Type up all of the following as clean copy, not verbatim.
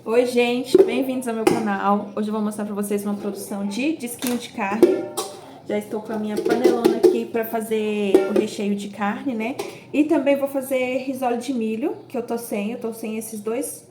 Oi gente, bem-vindos ao meu canal. Hoje eu vou mostrar pra vocês uma produção de disquinho de carne. Já estou com a minha panelona aqui pra fazer o recheio de carne, né? E também vou fazer risole de milho, que eu tô sem esses dois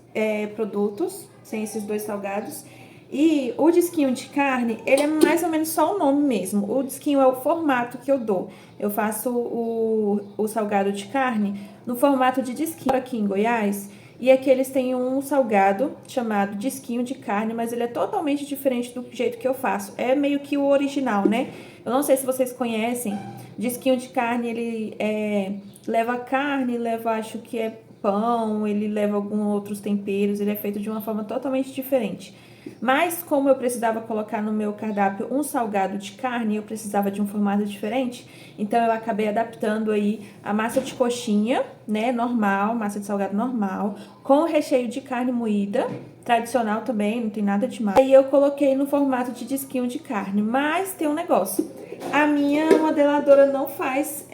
produtos, sem esses dois salgados. E o disquinho de carne, ele é mais ou menos só o nome mesmo. O disquinho é o formato que eu dou. Eu faço o salgado de carne no formato de disquinho aqui em Goiás. E aqui eles têm um salgado chamado disquinho de carne, mas ele é totalmente diferente do jeito que eu faço. É meio que o original, né? Eu não sei se vocês conhecem. Disquinho de carne, ele leva carne, leva, acho que é pão, ele leva alguns outros temperos, ele é feito de uma forma totalmente diferente. Mas como eu precisava colocar no meu cardápio um salgado de carne, eu precisava de um formato diferente, então eu acabei adaptando aí a massa de coxinha, né, normal, massa de salgado normal, com recheio de carne moída, tradicional também, não tem nada demais. Aí eu coloquei no formato de disquinho de carne, mas tem um negócio. A minha modeladora não faz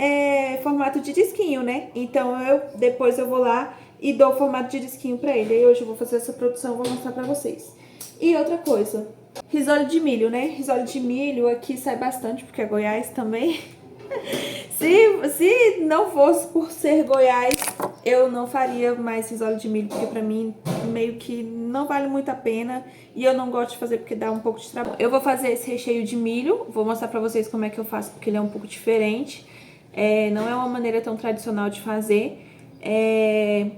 formato de disquinho, né? Então depois eu vou lá e dou o formato de disquinho pra ele. Aí hoje eu vou fazer essa produção, vou mostrar pra vocês. E outra coisa, risole de milho, né? Risole de milho aqui sai bastante, porque é Goiás também. Se não fosse por ser Goiás, eu não faria mais risole de milho, porque pra mim meio que não vale muito a pena. E eu não gosto de fazer porque dá um pouco de trabalho. Eu vou fazer esse recheio de milho, vou mostrar pra vocês como é que eu faço, porque ele é um pouco diferente. Não é uma maneira tão tradicional de fazer.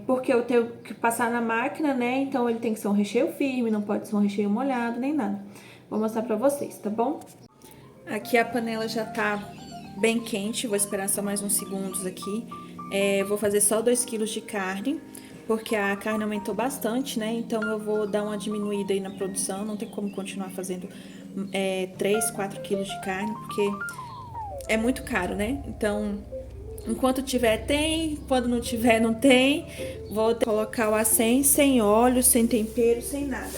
Porque eu tenho que passar na máquina, né? Então ele tem que ser um recheio firme, não pode ser um recheio molhado, nem nada. Vou mostrar pra vocês, tá bom? Aqui a panela já tá bem quente, vou esperar só mais uns segundos aqui. Vou fazer só 2 kg de carne, porque a carne aumentou bastante, né? Então eu vou dar uma diminuída aí na produção, não tem como continuar fazendo 3, 4 kg de carne, porque é muito caro, né? Então, enquanto tiver, tem. Quando não tiver, não tem. Vou colocar o acém sem óleo, sem tempero, sem nada.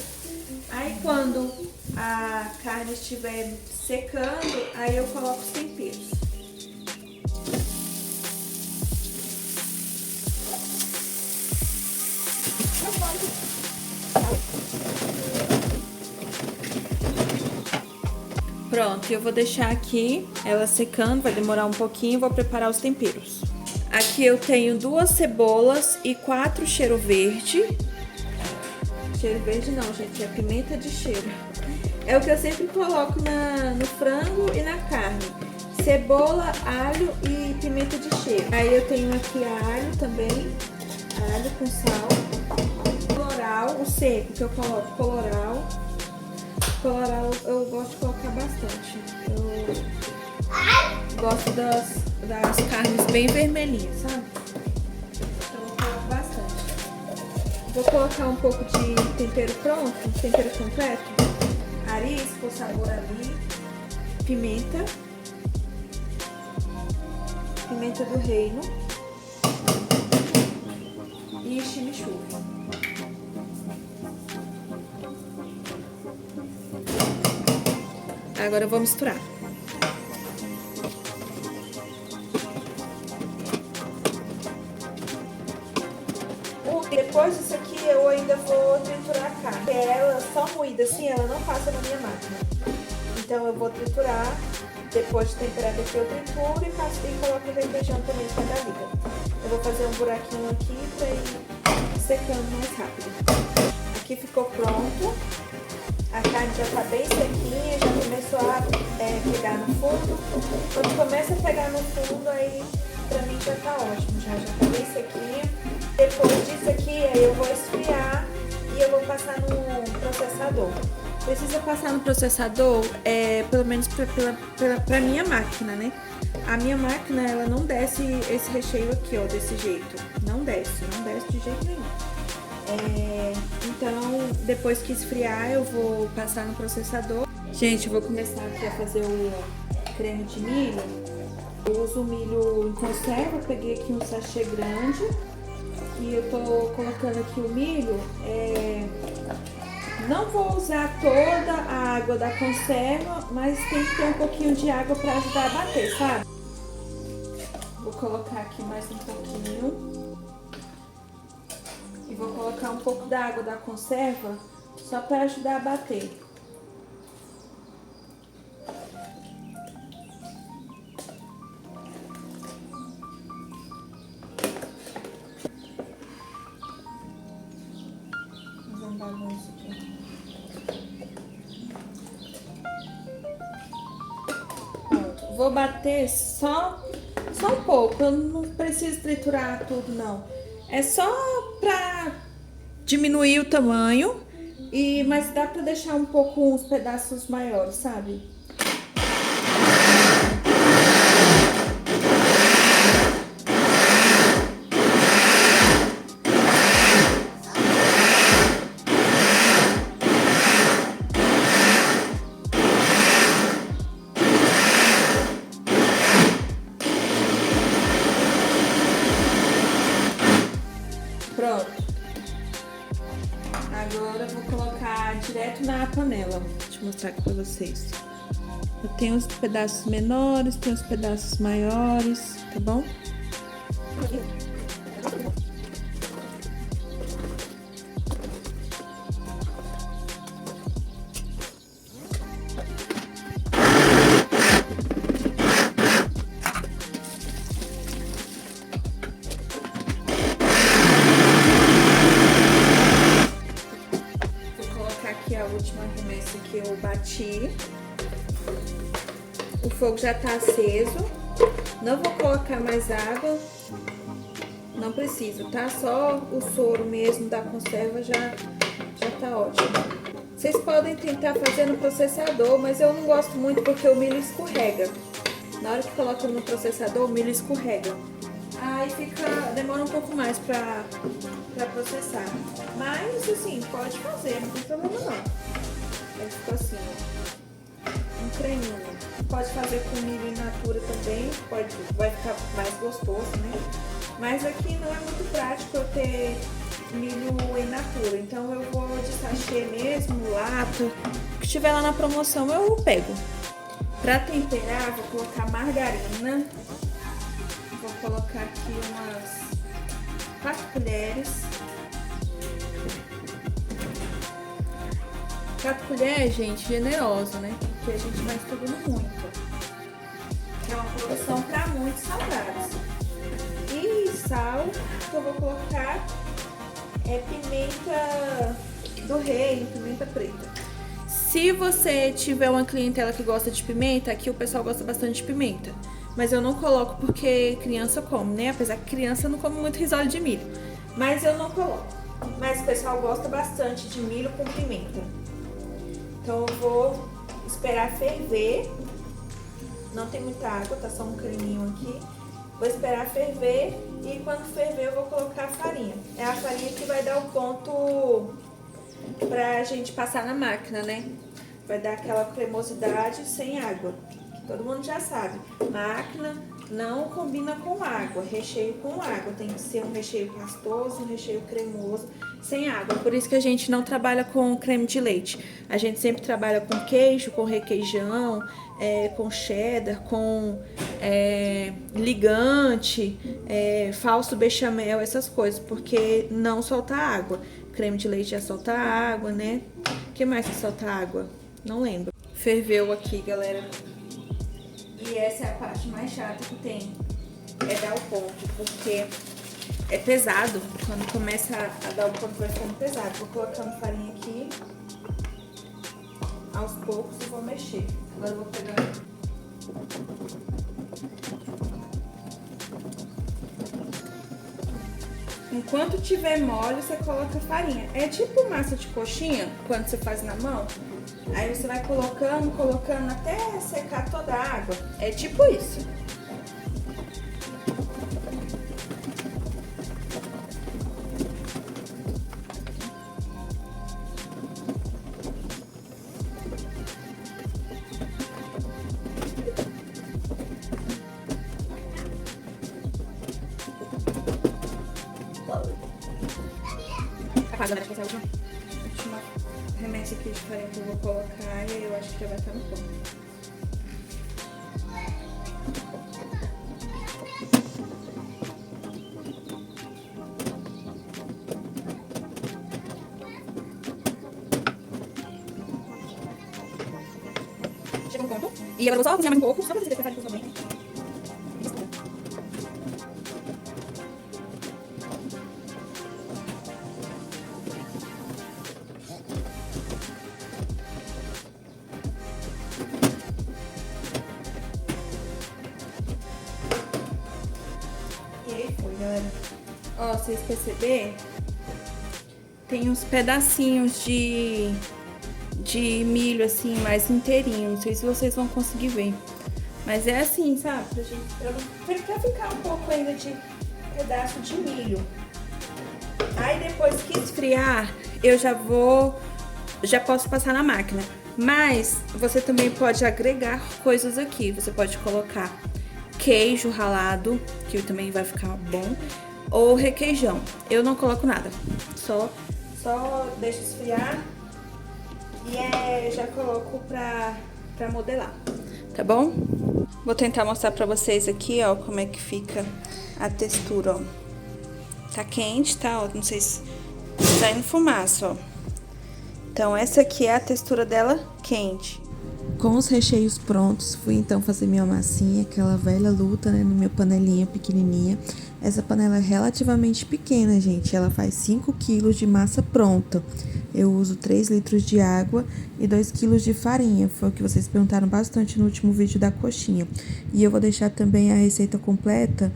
Aí, quando a carne estiver secando, aí eu coloco os temperos. Pronto, eu vou deixar aqui ela secando, vai demorar um pouquinho, vou preparar os temperos. Aqui eu tenho 2 cebolas e 4 cheiro verde. Cheiro verde não, gente, é pimenta de cheiro. É o que eu sempre coloco no frango e na carne. Cebola, alho e pimenta de cheiro. Aí eu tenho aqui alho também, alho com sal. Coloral, o seco que eu coloco, coloral. Coloral eu gosto de colocar bastante. Eu gosto das carnes bem vermelhinhas, sabe? Então eu coloco bastante. Vou colocar um pouco de tempero pronto, tempero completo. Arisco, sabor ali. Pimenta. Pimenta do reino. E chimichurri. Agora eu vou misturar. Depois disso aqui eu ainda vou triturar a carne. Ela só moída assim, ela não passa na minha máquina. Então eu vou triturar, depois de temperar aqui eu trituro e coloco o requeijão também para dar liga. Eu vou fazer um buraquinho aqui para ir secando mais rápido. Aqui ficou pronto. A carne já tá bem sequinha, já começou a pegar no fundo. Quando começa a pegar no fundo, aí pra mim já tá ótimo, já tá bem sequinha. Depois disso aqui, aí eu vou esfriar e eu vou passar no processador. Precisa passar no processador, pelo menos pra minha máquina, né? A minha máquina, ela não desce esse recheio aqui, ó, desse jeito. Não desce de jeito nenhum. Então, depois que esfriar, eu vou passar no processador. Gente, eu vou começar aqui a fazer o creme de milho. Eu uso milho em conserva, peguei aqui um sachê grande. E eu tô colocando aqui o milho. Não vou usar toda a água da conserva, mas tem que ter um pouquinho de água para ajudar a bater, sabe? Vou colocar aqui mais um pouquinho. vou colocar um pouco da água da conserva só para ajudar a bater. Fazendo bagunça aqui. Pronto. Vou bater só um pouco. Eu não preciso triturar tudo, não. É só pra diminuir o tamanho, mas dá pra deixar um pouco uns pedaços maiores, sabe? Pronto. Agora eu vou colocar direto na panela. Deixa eu mostrar aqui pra vocês. Eu tenho uns pedaços menores, tenho uns pedaços maiores, tá bom? Aqui a última remessa que eu bati. O fogo já tá aceso. Não vou colocar mais água. Não preciso, tá? Só o soro mesmo da conserva já tá ótimo. Vocês podem tentar fazer no processador, mas eu não gosto muito porque o milho escorrega. Na hora que coloca no processador, o milho escorrega. Aí demora um pouco mais pra processar. Mas, assim, pode fazer, não tem problema não. Aí ficou assim, ó, um creminho. Pode fazer com milho in natura também, vai ficar mais gostoso, né? Mas aqui não é muito prático eu ter milho in natura. Então eu vou de sachê mesmo, lata. O que tiver lá na promoção eu pego. Pra temperar, vou colocar margarina. Vou colocar aqui umas 4 colheres. 4 colheres, gente, generosa, né? Porque a gente vai distribuindo muito. É uma produção para muitos salgados. E sal que eu vou colocar é pimenta do reino, pimenta preta. Se você tiver uma clientela que gosta de pimenta, aqui o pessoal gosta bastante de pimenta. Mas eu não coloco porque criança come, né? Apesar que criança não come muito risole de milho. Mas eu não coloco. Mas o pessoal gosta bastante de milho com pimenta. Então eu vou esperar ferver. Não tem muita água, tá só um creminho aqui. Vou esperar ferver e quando ferver eu vou colocar a farinha. É a farinha que vai dar o ponto pra gente passar na máquina, né? Vai dar aquela cremosidade sem água. Todo mundo já sabe, máquina não combina com água, recheio com água, tem que ser um recheio pastoso, um recheio cremoso, sem água. Por isso que a gente não trabalha com creme de leite, a gente sempre trabalha com queijo, com requeijão, com cheddar, com ligante, falso bechamel, essas coisas, porque não solta água. Creme de leite já solta água, né? O que mais que solta água? Não lembro. Ferveu aqui, galera. E essa é a parte mais chata que tem, é dar o ponto, porque é pesado, quando começa a dar o ponto vai ficando pesado. Vou colocando farinha aqui, aos poucos e vou mexer. Agora eu vou pegar... Enquanto tiver mole, você coloca farinha. É tipo massa de coxinha, quando você faz na mão. Aí você vai colocando até secar toda a água. É tipo isso. Galera, essa é a última remessa aqui de farinha que eu vou colocar e eu acho que já vai estar no ponto. E agora eu vou só cozinhar mais um pouco, só pra vocês verem que bem. E aí foi, galera. Ó, vocês perceberam? Tem uns pedacinhos de milho, assim, mais inteirinho. Não sei se vocês vão conseguir ver. Mas é assim, sabe? Pra ficar um pouco ainda de pedaço de milho. Aí depois que esfriar, eu já posso passar na máquina. Mas você também pode agregar coisas aqui. Você pode colocar queijo ralado, que também vai ficar bom. Ou requeijão. Eu não coloco nada. Só deixo esfriar e já coloco pra modelar, tá bom? Vou tentar mostrar pra vocês aqui, ó, como é que fica a textura, ó. Tá quente, tá? Ó, não sei se tá indo fumaça, ó. Então, essa aqui é a textura dela quente. Com os recheios prontos, fui então fazer minha massinha, aquela velha luta, né, no meu panelinha pequenininha. Essa panela é relativamente pequena, gente, ela faz 5 quilos de massa pronta. Eu uso 3 litros de água e 2 quilos de farinha, foi o que vocês perguntaram bastante no último vídeo da coxinha. E eu vou deixar também a receita completa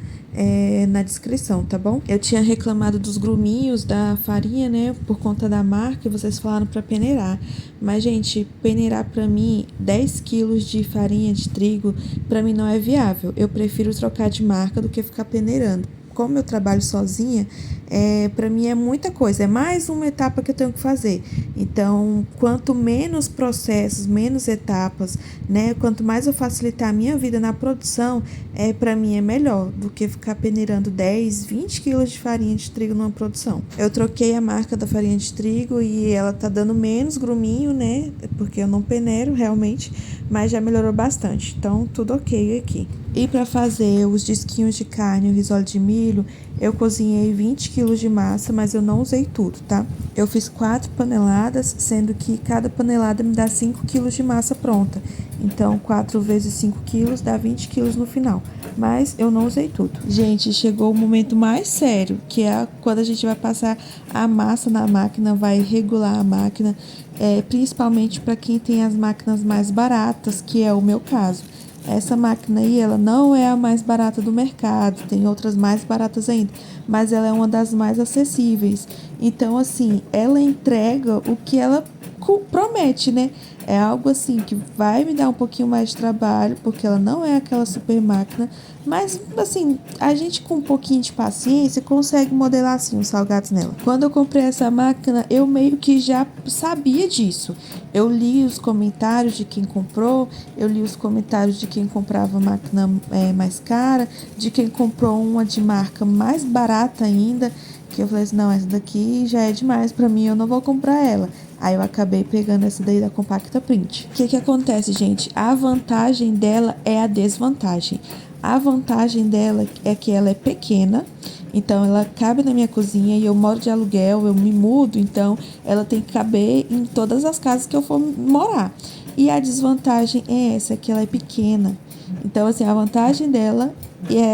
na descrição, tá bom? Eu tinha reclamado dos gruminhos da farinha, né, por conta da marca, e vocês falaram pra peneirar. Mas, gente, peneirar pra mim 10 quilos de farinha de trigo, pra mim não é viável. Eu prefiro trocar de marca do que ficar peneirando. Como eu trabalho sozinha, para mim é muita coisa, é mais uma etapa que eu tenho que fazer. Então, quanto menos processos, menos etapas, né? Quanto mais eu facilitar a minha vida na produção, para mim é melhor do que ficar peneirando 10, 20 quilos de farinha de trigo numa produção. Eu troquei a marca da farinha de trigo e ela tá dando menos gruminho, né? Porque eu não peneiro realmente, mas já melhorou bastante. Então, tudo ok aqui. E para fazer os disquinhos de carne e o risole de milho, eu cozinhei 20 quilos de massa, mas eu não usei tudo, tá? Eu fiz 4 paneladas, sendo que cada panelada me dá 5 quilos de massa pronta. Então, 4 vezes 5 quilos dá 20 quilos no final. Mas eu não usei tudo. Gente, chegou o momento mais sério, que é quando a gente vai passar a massa na máquina, vai regular a máquina, principalmente para quem tem as máquinas mais baratas, que é o meu caso. Essa máquina aí, ela não é a mais barata do mercado, tem outras mais baratas ainda, mas ela é uma das mais acessíveis. Então, assim, ela entrega o que ela promete, né? É algo assim que vai me dar um pouquinho mais de trabalho, porque ela não é aquela super máquina, mas assim, a gente com um pouquinho de paciência consegue modelar assim os salgados nela. Quando eu comprei essa máquina, eu meio que já sabia disso. Eu li os comentários de quem comprou, eu li os comentários de quem comprava máquina mais cara, de quem comprou uma de marca mais barata ainda, que eu falei assim, não, essa daqui já é demais pra mim, eu não vou comprar ela. Aí eu acabei pegando essa daí da Compacta Print. O que acontece, gente? A vantagem dela é a desvantagem. A vantagem dela é que ela é pequena, então ela cabe na minha cozinha e eu moro de aluguel, eu me mudo, então ela tem que caber em todas as casas que eu for morar. E a desvantagem é essa, que ela é pequena. Então, assim, a vantagem dela é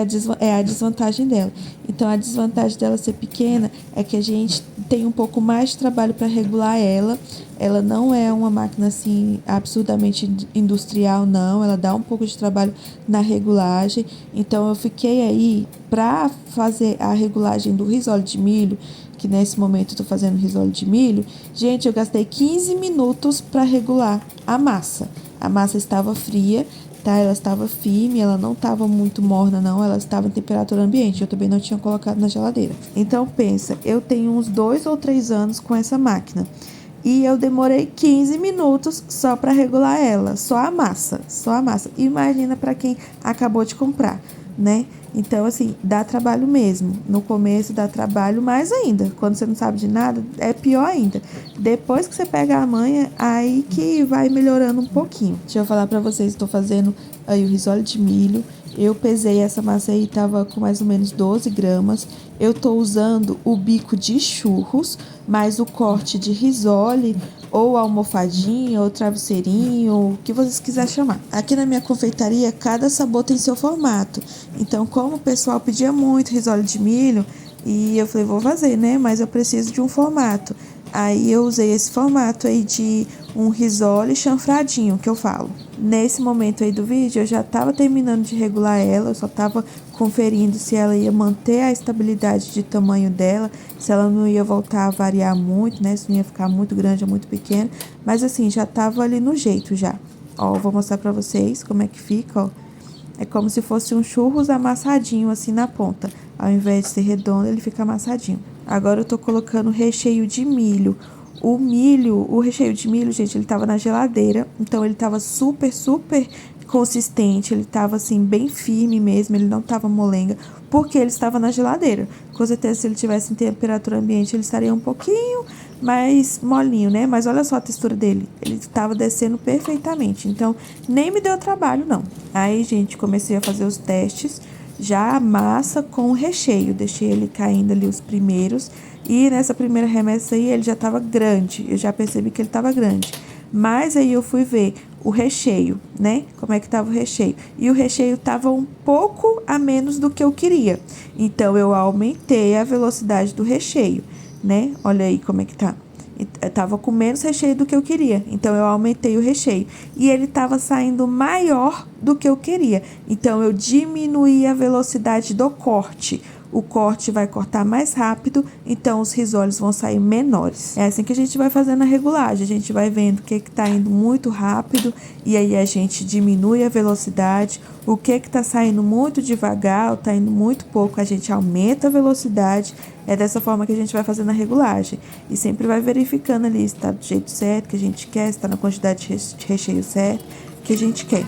a desvantagem dela. Então, a desvantagem dela ser pequena é que a gente tem um pouco mais de trabalho para regular ela. Ela não é uma máquina, assim, absurdamente industrial, não. Ela dá um pouco de trabalho na regulagem. Então, eu fiquei aí para fazer a regulagem do risole de milho, que nesse momento eu tô fazendo risole de milho. Gente, eu gastei 15 minutos para regular a massa. A massa estava fria, tá? Ela estava firme, ela não estava muito morna, não. Ela estava em temperatura ambiente. Eu também não tinha colocado na geladeira. Então, pensa, eu tenho uns 2 ou 3 anos com essa máquina. E eu demorei 15 minutos só para regular ela. Só a massa. Só a massa. Imagina para quem acabou de comprar, né? Então, assim, dá trabalho mesmo. No começo dá trabalho mais ainda. Quando você não sabe de nada, é pior ainda. Depois que você pega a manha, aí que vai melhorando um pouquinho. Deixa eu falar pra vocês, estou fazendo aí o risole de milho. Eu pesei essa massa aí, tava com mais ou menos 12 gramas. Eu tô usando o bico de churros, mais o corte de risole, ou almofadinha, ou travesseirinho, o que vocês quiserem chamar. Aqui na minha confeitaria, cada sabor tem seu formato. Então, como o pessoal pedia muito risole de milho, e eu falei, vou fazer, né? Mas eu preciso de um formato. Aí eu usei esse formato aí de um risole chanfradinho, que eu falo. Nesse momento aí do vídeo, eu já tava terminando de regular ela, eu só tava conferindo se ela ia manter a estabilidade de tamanho dela, se ela não ia voltar a variar muito, né? Se não ia ficar muito grande ou muito pequena. Mas assim, já tava ali no jeito já. Ó, vou mostrar pra vocês como é que fica, ó. É como se fosse um churros amassadinho assim na ponta. Ao invés de ser redondo, ele fica amassadinho. Agora eu tô colocando recheio de milho. O recheio de milho, gente, ele tava na geladeira. Então ele tava super consistente. Ele tava assim, bem firme mesmo. Ele não tava molenga, porque ele estava na geladeira. Com certeza, se ele tivesse em temperatura ambiente, ele estaria um pouquinho mais molinho, né? Mas olha só a textura dele. Ele estava descendo perfeitamente. Então, nem me deu trabalho, não. Aí, gente, comecei a fazer os testes. Já a massa com o recheio. Deixei ele caindo ali os primeiros. E nessa primeira remessa aí, ele já estava grande. Eu já percebi que ele estava grande. Mas aí eu fui ver o recheio, né? Como é que tava o recheio. E o recheio tava um pouco a menos do que eu queria. Então, eu aumentei a velocidade do recheio, né? Olha aí como é que tá. Eu tava com menos recheio do que eu queria. Então, eu aumentei o recheio. E ele tava saindo maior do que eu queria. Então, eu diminuí a velocidade do corte. O corte vai cortar mais rápido, então os risoles vão sair menores. É assim que a gente vai fazendo a regulagem. A gente vai vendo o que tá indo muito rápido e aí a gente diminui a velocidade. O que tá saindo muito devagar ou tá indo muito pouco, a gente aumenta a velocidade. É dessa forma que a gente vai fazendo a regulagem. E sempre vai verificando ali se tá do jeito certo que a gente quer, se tá na quantidade de recheio certo que a gente quer.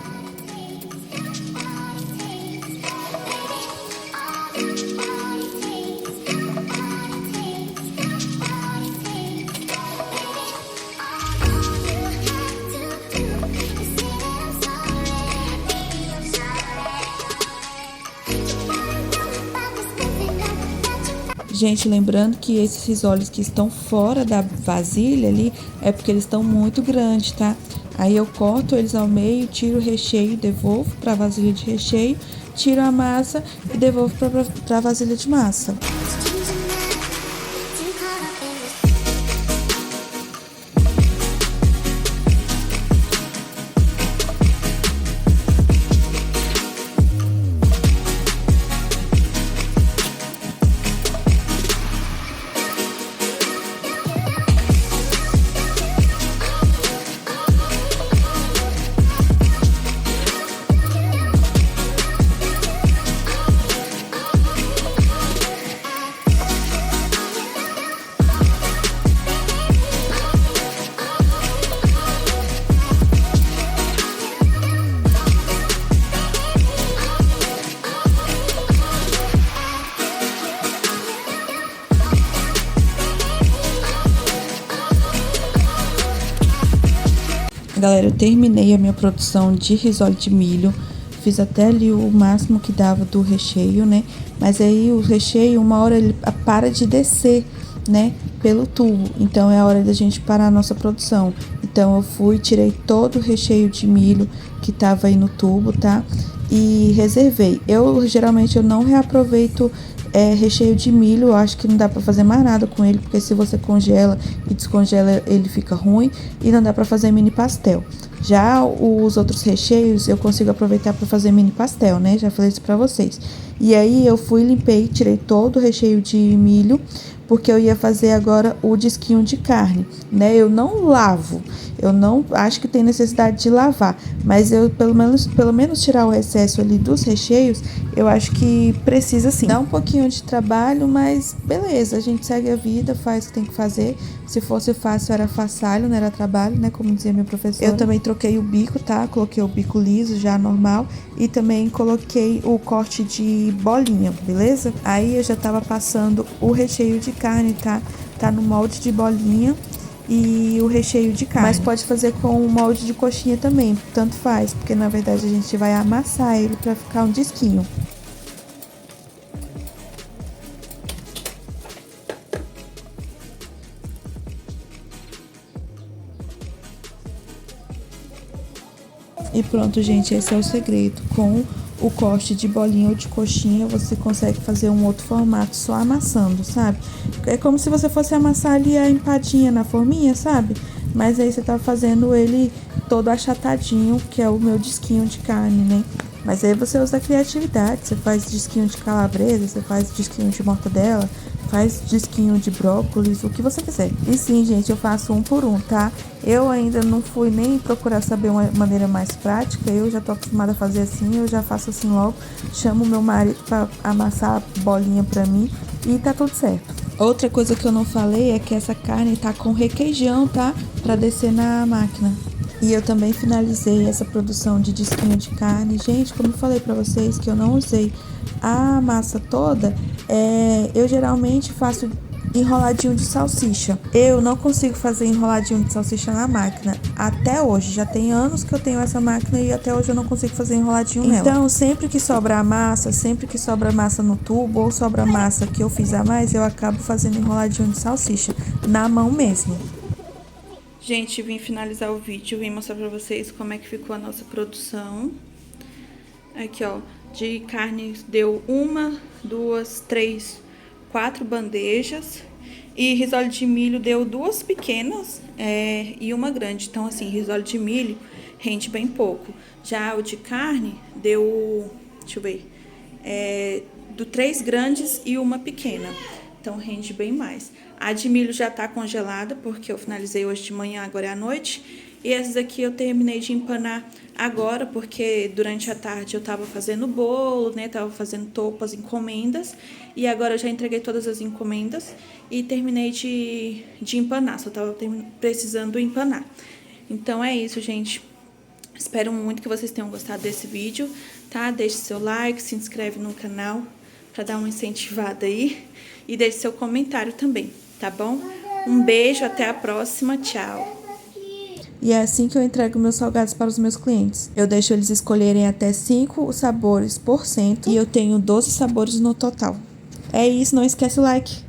Gente, lembrando que esses risoles que estão fora da vasilha ali, é porque eles estão muito grandes, tá? Aí eu corto eles ao meio, tiro o recheio, devolvo para a vasilha de recheio, tiro a massa e devolvo para a vasilha de massa. Galera, eu terminei a minha produção de risole de milho. Fiz até ali o máximo que dava do recheio, né? Mas aí o recheio, uma hora ele para de descer, né? Pelo tubo. Então, é a hora da gente parar a nossa produção. Então, eu fui, tirei todo o recheio de milho que tava aí no tubo, tá? E reservei. Geralmente, eu não reaproveito recheio de milho. Eu acho que não dá pra fazer mais nada com ele, porque se você congela e descongela, ele fica ruim. E não dá pra fazer mini pastel. Já os outros recheios, eu consigo aproveitar pra fazer mini pastel, né? Já falei isso pra vocês. E aí, eu fui, limpei, tirei todo o recheio de milho, porque eu ia fazer agora o disquinho de carne, né? Eu não lavo, eu não acho que tem necessidade de lavar, mas eu pelo menos tirar o excesso ali dos recheios, eu acho que precisa sim. Dá um pouquinho de trabalho, mas beleza, a gente segue a vida, faz o que tem que fazer. Se fosse fácil, era façalho, não era trabalho, né? Como dizia minha professora. Eu também troquei o bico, tá? Coloquei o bico liso, já normal, e também coloquei o corte de bolinha, beleza? Aí eu já tava passando o recheio de carne, tá? Tá no molde de bolinha. e o recheio de carne. Mas pode fazer com o molde de coxinha também, tanto faz, porque na verdade a gente vai amassar ele para ficar um disquinho. E pronto, gente, esse é o segredo. Com o corte de bolinha ou de coxinha, você consegue fazer um outro formato só amassando, sabe? É como se você fosse amassar ali a empadinha na forminha, sabe? Mas aí você tá fazendo ele todo achatadinho, que é o meu disquinho de carne, né? Mas aí você usa a criatividade, você faz disquinho de calabresa, você faz disquinho de mortadela, faz disquinho de brócolis, o que você quiser. E sim, gente, eu faço um por um, tá? Eu ainda não fui nem procurar saber uma maneira mais prática, eu já tô acostumada a fazer assim, eu já faço assim logo, chamo meu marido pra amassar a bolinha pra mim e tá tudo certo. Outra coisa que eu não falei é que essa carne tá com requeijão, tá? Pra descer na máquina. E eu também finalizei essa produção de disquinho de carne. Gente, como eu falei pra vocês que eu não usei a massa toda, eu geralmente faço enroladinho de salsicha. Eu não consigo fazer enroladinho de salsicha na máquina. Até hoje, já tem anos que eu tenho essa máquina e até hoje eu não consigo fazer enroladinho nela. Então, sempre que sobra massa no tubo ou sobra massa que eu fiz a mais, eu acabo fazendo enroladinho de salsicha na mão mesmo. Gente, vim finalizar o vídeo, vim mostrar pra vocês como é que ficou a nossa produção. Aqui, ó, de carne deu 1, 2, 3, 4 bandejas. E risole de milho deu 2 pequenas e uma grande. Então, assim, risole de milho rende bem pouco. Já o de carne deu, deixa eu ver, 3 grandes e uma pequena. Então, rende bem mais. A de milho já tá congelada, porque eu finalizei hoje de manhã, agora é à noite. E essas aqui eu terminei de empanar agora, porque durante a tarde eu tava fazendo bolo, né? Tava fazendo topas, encomendas. E agora eu já entreguei todas as encomendas e terminei de empanar. Só tava precisando empanar. Então é isso, gente. Espero muito que vocês tenham gostado desse vídeo, tá? Deixe seu like, se inscreve no canal pra dar uma incentivada aí. E deixe seu comentário também, tá bom? Um beijo, até a próxima, tchau! E é assim que eu entrego meus salgados para os meus clientes. Eu deixo eles escolherem até 5 sabores por cento e eu tenho 12 sabores no total. É isso, não esquece o like!